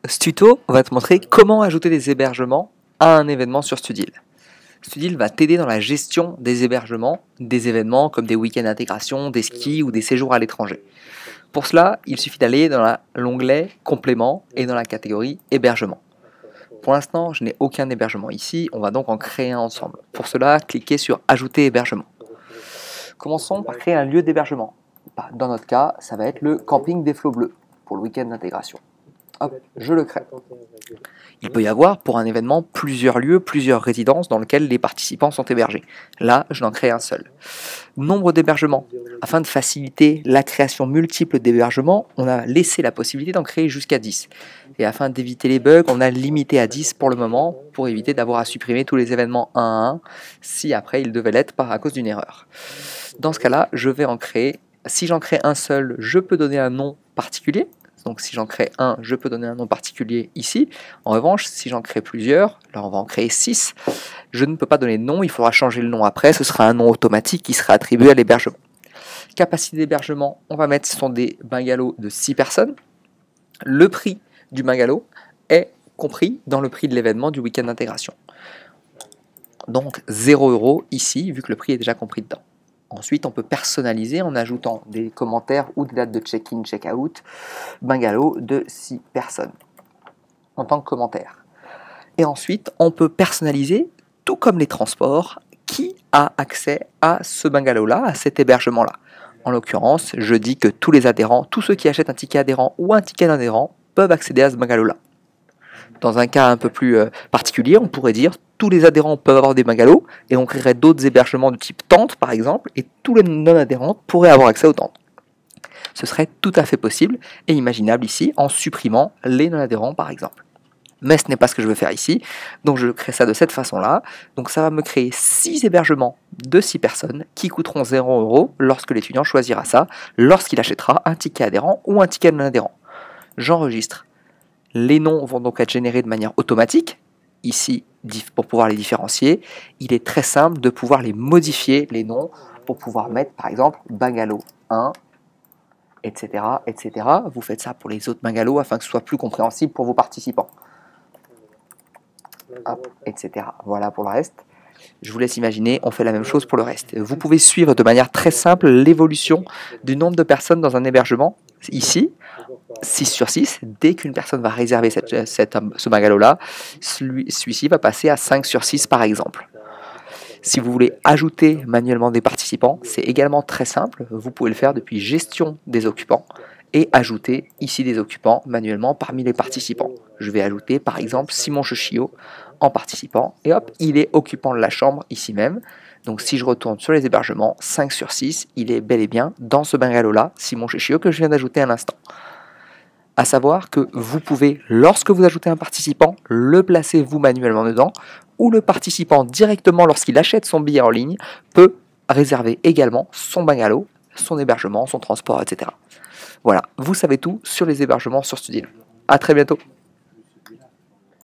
Ce tuto va te montrer comment ajouter des hébergements à un événement sur Studil. Studil va t'aider dans la gestion des hébergements, des événements comme des week-ends d'intégration, des skis ou des séjours à l'étranger. Pour cela, il suffit d'aller dans l'onglet Compléments et dans la catégorie Hébergement. Pour l'instant, je n'ai aucun hébergement ici, on va donc en créer un ensemble. Pour cela, cliquez sur Ajouter hébergement. Commençons par créer un lieu d'hébergement. Dans notre cas, ça va être le camping des Flots Bleus pour le week-end d'intégration. Hop, je le crée. Il peut y avoir pour un événement plusieurs lieux, plusieurs résidences dans lesquelles les participants sont hébergés. Là, je n'en crée un seul. Nombre d'hébergements. Afin de faciliter la création multiple d'hébergements, on a laissé la possibilité d'en créer jusqu'à 10. Et afin d'éviter les bugs, on a limité à 10 pour le moment, pour éviter d'avoir à supprimer tous les événements un à un, si après ils devaient l'être à cause d'une erreur. Dans ce cas-là, je vais en créer. Si j'en crée un seul, je peux donner un nom particulier. Donc si j'en crée un, je peux donner un nom particulier ici. En revanche, si j'en crée plusieurs, là on va en créer 6, je ne peux pas donner de nom, il faudra changer le nom après, ce sera un nom automatique qui sera attribué à l'hébergement. Capacité d'hébergement, on va mettre, ce sont des bungalows de 6 personnes. Le prix du bungalow est compris dans le prix de l'événement du week-end d'intégration. Donc 0 € ici, vu que le prix est déjà compris dedans. Ensuite, on peut personnaliser en ajoutant des commentaires ou des dates de check-in, check-out, bungalow de 6 personnes en tant que commentaire. Et ensuite, on peut personnaliser, tout comme les transports, qui a accès à ce bungalow-là, à cet hébergement-là. En l'occurrence, je dis que tous les adhérents, tous ceux qui achètent un ticket adhérent ou un ticket d'adhérent, peuvent accéder à ce bungalow-là. Dans un cas un peu plus particulier, on pourrait dire tous les adhérents peuvent avoir des bungalows et on créerait d'autres hébergements de type tente par exemple et tous les non-adhérents pourraient avoir accès aux tentes. Ce serait tout à fait possible et imaginable ici en supprimant les non-adhérents par exemple. Mais ce n'est pas ce que je veux faire ici, donc je crée ça de cette façon-là. Donc ça va me créer 6 hébergements de 6 personnes qui coûteront 0 € lorsque l'étudiant choisira ça, lorsqu'il achètera un ticket adhérent ou un ticket non-adhérent. J'enregistre. Les noms vont donc être générés de manière automatique. Ici, pour pouvoir les différencier, il est très simple de pouvoir les modifier, les noms, pour pouvoir mettre par exemple bungalow 1, etc., etc. Vous faites ça pour les autres bungalows afin que ce soit plus compréhensible pour vos participants. Hop, etc. Voilà pour le reste. Je vous laisse imaginer, on fait la même chose pour le reste. Vous pouvez suivre de manière très simple l'évolution du nombre de personnes dans un hébergement. Ici, 6 sur 6, dès qu'une personne va réserver ce bungalow-là, celui-ci va passer à 5 sur 6 par exemple. Si vous voulez ajouter manuellement des participants, c'est également très simple. Vous pouvez le faire depuis Gestion des occupants et ajouter ici des occupants manuellement parmi les participants. Je vais ajouter par exemple Simon Chechio en participant et hop, il est occupant de la chambre ici même. Donc si je retourne sur les hébergements, 5 sur 6, il est bel et bien dans ce bungalow-là, Simon Chechio, que je viens d'ajouter à l'instant. À savoir que vous pouvez, lorsque vous ajoutez un participant, le placer vous manuellement dedans, ou le participant directement lorsqu'il achète son billet en ligne, peut réserver également son bungalow, son hébergement, son transport, etc. Voilà, vous savez tout sur les hébergements sur Studil. À très bientôt.